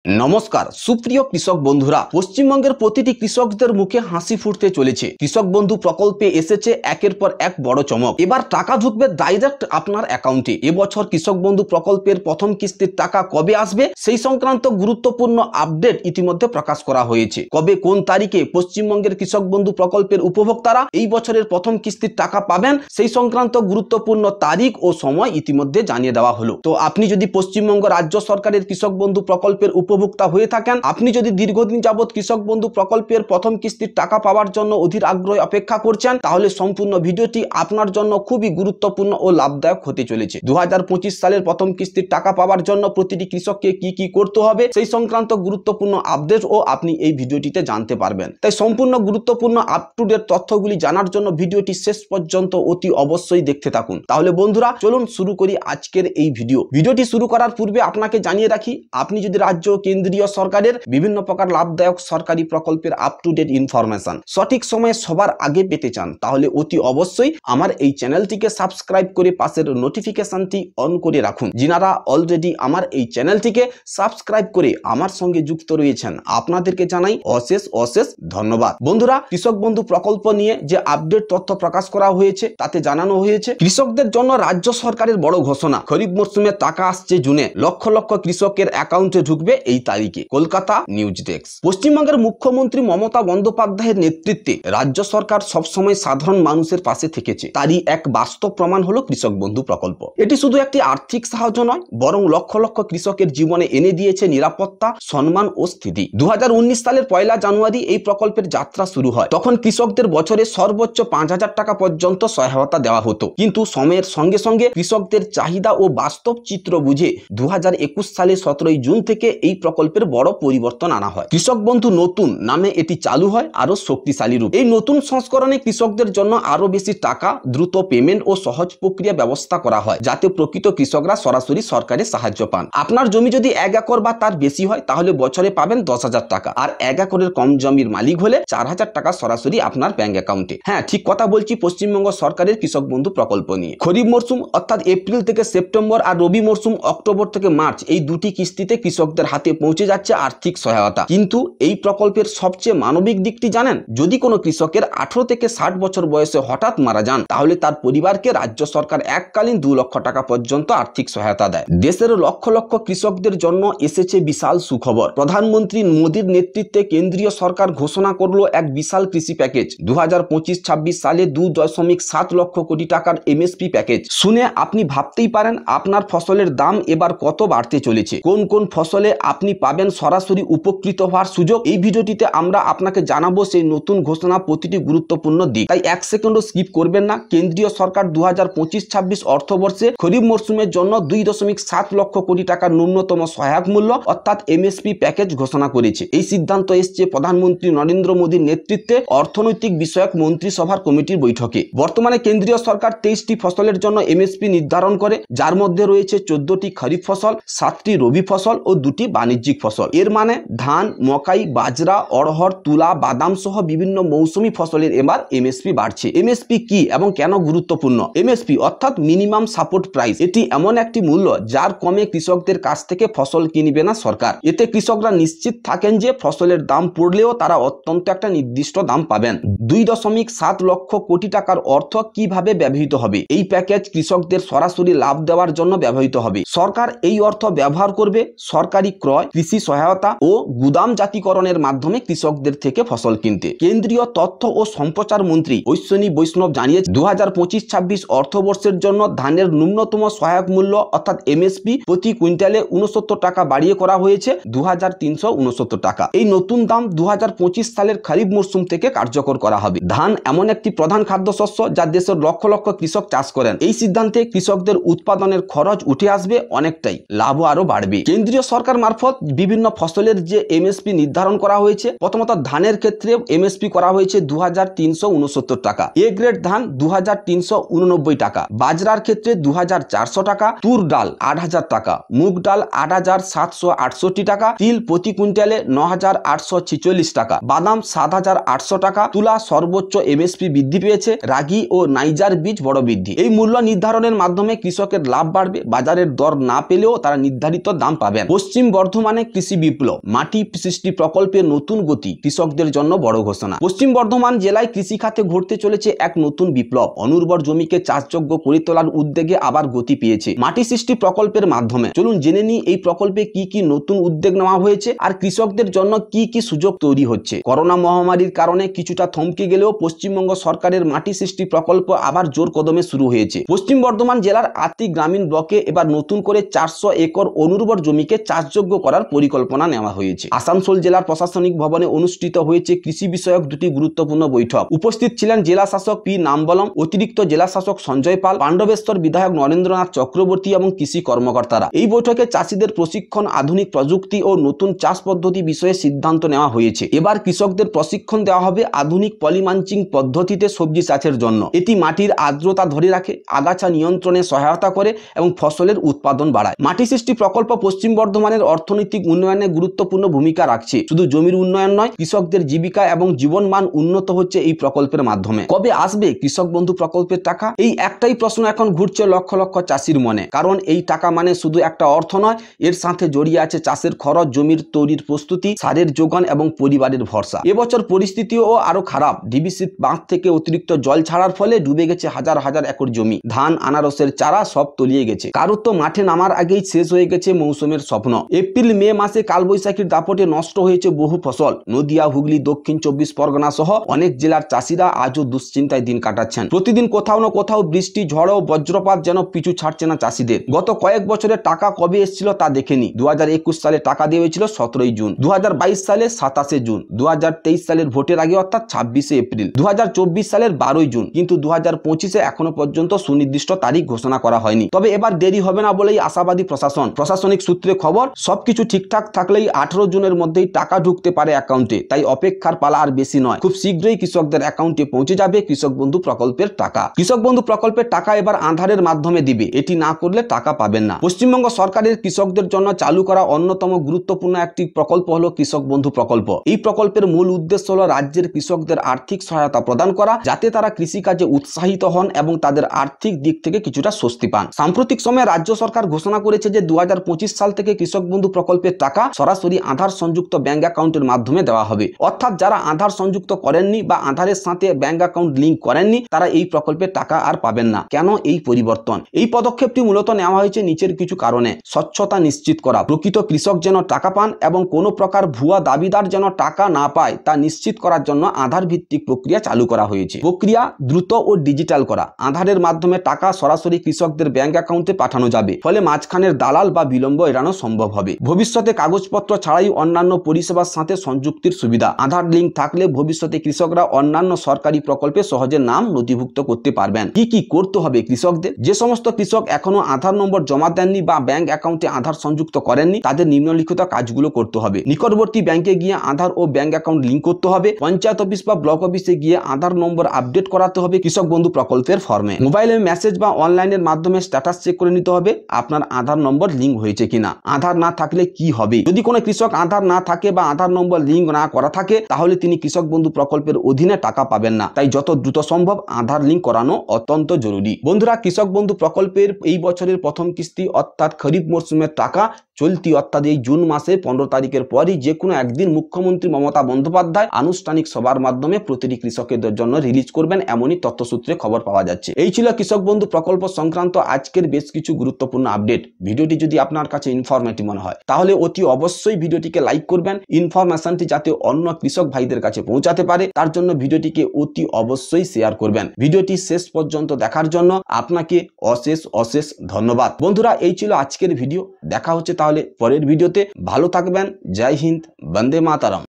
নমস্কার সুপ্রিয় কৃষক বন্ধুরা, পশ্চিমবঙ্গের প্রতিটি কৃষকদের মুখে হাসি ফুটতে চলেছে। কৃষক বন্ধু প্রকল্পে এসেছে একের পর এক বড় চমক। এবার টাকা ঢুকবে ডাইরেক্ট আপনার অ্যাকাউন্টে। এবছর কৃষক বন্ধু প্রকল্পের প্রথম কিস্তির টাকা কবে আসবে সেই সংক্রান্ত গুরুত্বপূর্ণ আপডেট ইতিমধ্যে প্রকাশ করা হয়েছে। কবে কোন তারিখে পশ্চিমবঙ্গের কৃষক বন্ধু প্রকল্পের উপভোক্তারা এই বছরের প্রথম কিস্তির টাকা পাবেন সেই সংক্রান্ত গুরুত্বপূর্ণ তারিখ ও সময় ইতিমধ্যে জানিয়ে দেওয়া হলো। তো আপনি যদি পশ্চিমবঙ্গ রাজ্য সরকারের কৃষক বন্ধু প্রকল্পের উপভোক্তা হয়ে থাকেন, আপনি যদি দীর্ঘদিন যাবৎ কৃষক বন্ধু প্রকল্পের প্রথম কিস্তির টাকা পাওয়ার জন্য অধীর আগ্রহে অপেক্ষা করছেন, তাহলে সম্পূর্ণ ভিডিওটি আপনার জন্য খুবই গুরুত্বপূর্ণ ও লাভদায়ক হতে চলেছে। 2025 সালের প্রথম কিস্তির টাকা পাওয়ার জন্য প্রতিটি কৃষককে কি করতে হবে সেই সংক্রান্ত গুরুত্বপূর্ণ আপডেট ও আপনি এই ভিডিওটিতে জানতে পারবেন। তাই সম্পূর্ণ গুরুত্বপূর্ণ আপ টু ডেট তথ্যগুলি জানার জন্য ভিডিওটি শেষ পর্যন্ত অতি অবশ্যই দেখতে থাকুন। তাহলে বন্ধুরা চলুন শুরু করি আজকের এই ভিডিওটি শুরু করার পূর্বে আপনাকে জানিয়ে রাখি, আপনি যদি রাজ্য কেন্দ্রীয় সরকারের বিভিন্ন প্রকার লাভদায়ক সরকারি প্রকল্পের আপ টু ডেট ইনফরমেশন সঠিক সময়ে সবার আগে পেতে চান, তাহলে অতি অবশ্যই আমার এই চ্যানেলটিকে সাবস্ক্রাইব করে পাশের নোটিফিকেশনটি অন করে রাখুন। যিনারা অলরেডি আমার এই চ্যানেলটিকে সাবস্ক্রাইব করে আমার সঙ্গে যুক্ত রয়েছেন, আপনাদেরকে জানাই অশেষ অশেষ ধন্যবাদ। বন্ধুরা, কৃষক বন্ধু প্রকল্প নিয়ে যে আপডেট তথ্য প্রকাশ করা হয়েছে তাতে জানানো হয়েছে কৃষকদের জন্য রাজ্য সরকারের বড় ঘোষণা। খরিফ মরশুমে টাকা আসছে জুনে, লক্ষ লক্ষ কৃষকের অ্যাকাউন্টে ঢুকবে এই তারিখে। Kolkata news desk. পশ্চিমবঙ্গের মুখ্যমন্ত্রী মমতা বন্দ্যোপাধ্যায়ের নেতৃত্বে রাজ্য সরকার সবসময় সাধারণ মানুষের পাশে থেকেছে। তারই এক বাস্তব প্রমাণ হলো কৃষক বন্ধু প্রকল্প। এটি শুধু একটি আর্থিক সাহায্য নয়, বরং লক্ষ লক্ষ কৃষকের জীবনে এনে দিয়েছে নিরাপত্তা, সম্মান ও স্থিতি। 2019 সালের 1 জানুয়ারি এই প্রকল্পের যাত্রা শুরু হয়। তখন কৃষকদের বছরে সর্বোচ্চ 5,000 টাকা পর্যন্ত সহায়তা দেওয়া হতো। কিন্তু সময়ের সঙ্গে সঙ্গে কৃষকদের চাহিদা ও বাস্তব চিত্র বুঝে 2021 সালের 17 জুন থেকে এই প্রকল্পের বড় পরিবর্তন আনা হয়। কৃষক বন্ধু নতুন নামে এটি চালু হয় আরো শক্তিশালী রূপ। এই নতুন সংস্করণে কৃষকদের জন্য আরো বেশি টাকা, দ্রুত পেমেন্ট ও সহজ প্রক্রিয়া ব্যবস্থা করা হয়, যাতে প্রকৃত কৃষকরা সরাসরি সরকারের সাহায্য পান। আপনার জমি যদি 1 একর বা তার বেশি হয় তাহলে বছরে পাবেন 10,000 টাকা, আর 1 একরের কম জমির মালিক হলে 4,000 টাকা সরাসরি আপনার ব্যাংক অ্যাকাউন্টে। হ্যাঁ, ঠিক কথা বলছি পশ্চিমবঙ্গ সরকারের কৃষক বন্ধু প্রকল্প নিয়ে। খরিফ মরশুম অর্থাৎ এপ্রিল থেকে সেপ্টেম্বর আর রবি মরশুম অক্টোবর থেকে মার্চ, এই দুটি কিস্তিতে কৃষকদের হাতে পৌঁছে যাচ্ছে আর্থিক সহায়তা। কিন্তু এই প্রকল্পের সবচেয়ে মানবিক দিকটি জানেন? যদি কোনো কৃষকের 18 থেকে 60 বছর বয়সে হঠাৎ মারা যান, তাহলে তার পরিবারকে রাজ্য সরকার এককালীন 2 লক্ষ টাকা পর্যন্ত আর্থিক সহায়তা দেয়। দেশের লক্ষ লক্ষ কৃষকদের জন্য এসেছে বিশাল সুখবর। প্রধানমন্ত্রী মোদীর নেতৃত্বে কেন্দ্রীয় সরকার ঘোষণা করলো এক বিশাল কৃষি প্যাকেজ। 2025-26 সালে 2.7 লক্ষ কোটি টাকার এমএসপি প্যাকেজ। শুনে আপনি ভাবতেই পারেন আপনার ফসলের দাম এবার কত বাড়তে চলেছে। কোন কোন ফসলে আপনি পাবেন সরাসরি উপকৃত হওয়ার সুযোগ, এই ভিডিওটিতে আমরা আপনাকে জানাবো সেই নতুন ঘোষণা প্রতিটি গুরুত্বপূর্ণ দিক। তাই 1 সেকেন্ডও স্কিপ করবেন না। কেন্দ্রীয় সরকার 2025-26 অর্থবর্ষে খরিফ মরশুমের জন্য 2.7 লক্ষ কোটি টাকার ন্যূনতম সহায়ক মূল্য অর্থাৎ এমএসপি প্যাকেজ ঘোষণা করেছে। এই সিদ্ধান্ত এসছে প্রধানমন্ত্রী নরেন্দ্র মোদীর নেতৃত্বে অর্থনৈতিক বিষয়ক মন্ত্রিসভার কমিটির বৈঠকে। বর্তমানে কেন্দ্রীয় সরকার 23টি ফসলের জন্য এমএসপি নির্ধারণ করে, যার মধ্যে রয়েছে 14টি খরিফ ফসল, 7টি রবি ফসল ও 2টি বাণিজ্যিক ফসল। এর মানে ধান, মকাই, বাজরা, অড়হর, তুলা, বাদাম সহ বিভিন্ন মৌসুমী ফসলের এবার এমএসপি বাড়ছে। এমএসপি কি এবং কেন গুরুত্বপূর্ণ? এমএসপি অর্থাৎ মিনিমাম সাপোর্ট প্রাইস। এটি এমন একটি মূল্য যার কমে কৃষকদের কাছ থেকে ফসল কিনবে না সরকার। এতে কৃষকরা নিশ্চিত থাকেন যে ফসলের দাম পড়লেও তারা অত্যন্ত একটা নির্দিষ্ট দাম পাবেন। 2.7 লক্ষ কোটি টাকার অর্থ কিভাবে ব্যবহৃত হবে? এই প্যাকেজ কৃষকদের সরাসরি লাভ দেওয়ার জন্য ব্যবহৃত হবে। সরকার এই অর্থ ব্যবহার করবে সরকারি ক্রয়, কৃষি সহায়তা ও গুদাম জাতীকরণের মাধ্যমে কৃষকদের থেকে ফসল কিনতে। কেন্দ্রীয় তথ্য ও সম্প্রচার মন্ত্রী অশ্বিনী বৈষ্ণব জানিয়েছে 2025-26 অর্থবর্ষের জন্য ধানের ন্যূনতম সহায়ক মূল্য অর্থাৎ এমএসপি প্রতি কুইন্টালে 69 টাকা বাড়িয়ে করা হয়েছে 2,369 টাকা। এই নতুন দাম 2025 সালের খরিফ মরশুম থেকে কার্যকর করা হবে। ধান এমন একটি প্রধান খাদ্যশস্য যা দেশের লক্ষ লক্ষ কৃষক চাষ করেন। এই সিদ্ধান্তে কৃষকদের উৎপাদনের খরচ উঠে আসবে অনেকটাই, লাভও আরো বাড়বে। কেন্দ্রীয় সরকার মারফত বিভিন্ন ফসলের যে এমএসপি নির্ধারণ করা হয়েছে, প্রথমত ধানের ক্ষেত্রে এমএসপি করা হয়েছে 2,369 টাকা, এ গ্রেড ধান 2,389 টাকা, বাজরার ক্ষেত্রে 2,400 টাকা, তুর ডাল 8,000 টাকা, মুগ ডাল 8,768 টাকা, তিল প্রতি কুইন্টালে 9,846 টাকা, বাদাম 7,800 টাকা, তুলা সর্বোচ্চ এমএসপি বৃদ্ধি পেয়েছে, রাগি ও নাইজার বীজ বড় বৃদ্ধি। এই মূল্য নির্ধারণের মাধ্যমে কৃষকের লাভ বাড়বে। বাজারের দর না পেলেও তারা নির্ধারিত দাম পাবেন। পশ্চিম বর্ধমান বর্ধমানে কৃষি বিপ্লব, মাটি সৃষ্টি প্রকল্পের নতুন গতি, কৃষকদের জন্য বড় ঘোষণা। পশ্চিম বর্ধমান জেলায় কৃষি খাতে ঘটতে চলেছে এক নতুন বিপ্লব। অনুর্বর জমিকে চাষযোগ্য করে তোলার উদ্যোগে আবার গতি পেয়েছে মাটি সৃষ্টি প্রকল্পের মাধ্যমে। চলুন জেনে নিই এই প্রকল্পে কি কি নতুন উদ্যোগ নেওয়া হয়েছে আর কৃষকদের জন্য কি কি সুযোগ তৈরি হচ্ছে। করোনা মহামারীর কারণে কিছুটা থমকে গেলেও পশ্চিমবঙ্গ সরকারের মাটি সৃষ্টি প্রকল্প আবার জোর কদমে শুরু হয়েছে। পশ্চিম বর্ধমান জেলার আতি গ্রামীণ ব্লকে এবার নতুন করে 400 একর অনুর্বর জমিকে চাষযোগ্য করার পরিকল্পনা নেওয়া হয়েছে। আসানসোল জেলার প্রশাসনিক ভবনে অনুষ্ঠিত হয়েছে কৃষি বিষয়ক দুটি গুরুত্বপূর্ণ বৈঠক। উপস্থিত ছিলেন জেলা শাসক পি নামবলম, অতিরিক্ত জেলা শাসক সঞ্জয় পাল, পাণ্ডবেশ্বর বিধায়ক নরেন্দ্রনাথ চক্রবর্তী এবং কৃষি কর্মকর্তারা। এই বৈঠকে চাষীদের প্রশিক্ষণ, আধুনিক প্রযুক্তি ও নতুন চাষ পদ্ধতি বিষয়ে সিদ্ধান্ত নেওয়া হয়েছে। এবার কৃষকদের প্রশিক্ষণ দেওয়া হবে আধুনিক পলিমালচিং পদ্ধতিতে সবজি চাষের জন্য। এটি মাটির আর্দ্রতা ধরে রাখে, আগাছা নিয়ন্ত্রণে সহায়তা করে এবং ফসলের উৎপাদন বাড়ায়। মাটি সৃষ্টি প্রকল্প পশ্চিম বর্ধমানের অর্থনৈতিক উন্নয়নে গুরুত্বপূর্ণ ভূমিকা রাখছে। শুধু জমির উন্নয়ন নয়, কৃষকদের জীবিকা এবং জীবনমান উন্নত হচ্ছে এই প্রকল্পের মাধ্যমে। কবে আসবে কৃষক বন্ধু প্রকল্পের টাকা? এই একটাই প্রশ্ন এখন ঘুরছে লক্ষ লক্ষ চাষির মনে। কারণ এই টাকা মানে শুধু একটা অর্থ নয়, এর সাথে জড়িয়ে আছে চাষের খরচ, জমির তৈরির প্রস্তুতি, সারের যোগান এবং পরিবারের ভরসা। এবছর পরিস্থিতিও আরো খারাপ। ডিবিসি বাঁধ থেকে অতিরিক্ত জল ছাড়ার ফলে ডুবে গেছে হাজার হাজার একর জমি। ধান, আনারসের চারা সব তলিয়ে গেছে। কারোর তো মাঠে নামার আগেই শেষ হয়ে গেছে মৌসুমের স্বপ্ন। এপ্রিল মে মাসে কালবৈশাখীর দাপটে নষ্ট হয়েছে বহু ফসল। নদিয়া, হুগলি, দক্ষিণ 24 পরগনা সহ অনেক জেলার চাষিরা আজও দুশ্চিন্তায় দিন কাটাচ্ছেন। প্রতিদিন কোথাও না কোথাও বৃষ্টি, ঝড় ও বজ্রপাত যেন পিছু ছাড়ছে না চাষিদের। গত কয়েক বছরে টাকা কবে এসেছিল তা দেখেনি। 2021 সালে টাকা দেওয়া হয়েছিল 17 জুন, 2022 সালে 27 জুন, 2023 সালের ভোটের আগে অর্থাৎ 26 এপ্রিল, 2024 সালের 12 জুন, কিন্তু 2025-এ এখনো পর্যন্ত সুনির্দিষ্ট তারিখ ঘোষণা করা হয়নি। তবে এবার দেরি হবে না বলেই আশাবাদী প্রশাসন। প্রশাসনিক সূত্রে খবর, সবকিছু ঠিকঠাক থাকলেই 18 জুনের মধ্যেই টাকা ঢুকতে পারে অ্যাকাউন্টে। তাই অপেক্ষার পালা আর বেশি নয়। খুব শীঘ্রই কৃষকদের অ্যাকাউন্টে পৌঁছে যাবে কৃষক বন্ধু প্রকল্পের টাকা। কৃষক বন্ধু প্রকল্পের টাকা এবার আধারের মাধ্যমে দিবে। এটি না করলে টাকা পাবেন না। পশ্চিমবঙ্গ সরকারের কৃষকদের জন্য চালু করা অন্যতম গুরুত্বপূর্ণ একটি প্রকল্প হলো কৃষক বন্ধু প্রকল্প। এই প্রকল্পের মূল উদ্দেশ্য হলো রাজ্যের কৃষকদের আর্থিক সহায়তা প্রদান করা, যাতে তারা কৃষিকাজে উৎসাহিত হন এবং তাদের আর্থিক দিক থেকে কিছুটা স্বস্তি পান। সাম্প্রতিক সময়ে রাজ্য সরকার ঘোষণা করেছে যে 2025 সাল থেকে কৃষক বন্ধু প্রকল্পের টাকা সরাসরি আধার সংযুক্ত ব্যাংক অ্যাকাউন্টের মাধ্যমে দেওয়া হবে। অর্থাৎ যারা আধার সংযুক্ত করেননি বা আধারের সাথে ব্যাংক অ্যাকাউন্ট লিঙ্ক করেননি, তারা এই প্রকল্পের টাকা আর পাবেন না। কেন এই পরিবর্তন? এই পদক্ষেপটি মূলত নেওয়া হয়েছে নিচের কিছু কারণে। স্বচ্ছতা নিশ্চিত করা, প্রকৃত কৃষক যেন টাকা পান এবং কোনো প্রকার ভুয়া দাবিদার যেন টাকা না পায় তা নিশ্চিত করার জন্য আধার ভিত্তিক প্রক্রিয়া চালু করা হয়েছে। প্রক্রিয়া দ্রুত ও ডিজিটাল করা। আধারের মাধ্যমে টাকা সরাসরি কৃষকদের ব্যাংক অ্যাকাউন্টে পাঠানো যাবে। ফলে মাঝখানের দালাল বা বিলম্ব এড়ানো সম্ভব হবে। ভবিষ্যতে কাগজপত্র ছাড়াই অন্যান্য পরিষেবার সাথে সংযুক্তির সুবিধা। আধার লিঙ্ক থাকলে ভবিষ্যতে কৃষকরা অন্যান্য সরকারি প্রকল্পে সহজে নাম নথিভুক্ত করতে পারবেন। কি কি করতে হবে কৃষকদের? যে সমস্ত কৃষক এখনো আধার নম্বর জমা দেননি বা ব্যাংক অ্যাকাউন্টে আধার সংযুক্ত করেননি, তাদের নিম্নলিখিত কাজগুলো করতে হবে। নিকটবর্তী ব্যাংকে গিয়ে আধার ও ব্যাংক অ্যাকাউন্ট লিঙ্ক করতে হবে। পঞ্চায়েত অফিস বা ব্লক অফিসে গিয়ে আধার নম্বর আপডেট করাতে হবে কৃষক বন্ধু প্রকল্পের ফর্মে। মোবাইলে মেসেজ বা অনলাইনের মাধ্যমে স্ট্যাটাস চেক করে নিতে হবে আপনার আধার নম্বর লিঙ্ক হয়েছে কিনা। আধার না থাকলে কি হবে? যদি কোনো কৃষক আধার না থাকে বা আধার নম্বর লিঙ্ক না করা থাকে, তাহলে তিনি কৃষক বন্ধু প্রকল্পের অধীনে টাকা পাবেন না। তাই যত দ্রুত সম্ভব আধার লিঙ্ক করানো অত্যন্ত জরুরি। বন্ধুরা, কৃষক বন্ধু প্রকল্পের এই বছরের প্রথম কিস্তি অর্থাৎ খরিফ মরশুমের টাকা চলতি অর্থাৎ এই জুন মাসে 15 তারিখের পরই যে কোনো একদিন মুখ্যমন্ত্রী মমতা বন্দ্যোপাধ্যায় আনুষ্ঠানিক সভার মাধ্যমে প্রতিটি কৃষকদের জন্য রিলিজ করবেন, এমনই তথ্যসূত্রে খবর পাওয়া যাচ্ছে। এই ছিল কৃষক বন্ধু প্রকল্প সংক্রান্ত আজকের বেশ কিছু গুরুত্বপূর্ণ আপডেট। ভিডিওটি যদি আপনার কাছে ইনফরমেটিভ মনে হয়, তাহলে অতি অবশ্যই ভিডিওটিকে লাইক করবেন। ইনফরমেশনটি যাতে অন্য কৃষক ভাইদের কাছে পৌঁছাতে পারে, তার জন্য ভিডিওটিকে অতি অবশ্যই শেয়ার করবেন। ভিডিওটি শেষ পর্যন্ত দেখার জন্য আপনাকে অশেষ অশেষ ধন্যবাদ। বন্ধুরা, এই ছিল আজকের ভিডিও। দেখা হচ্ছে তাহলে পরের ভিডিওতে। ভালো থাকবেন। জয় হিন্দ, বন্দে মাতরম।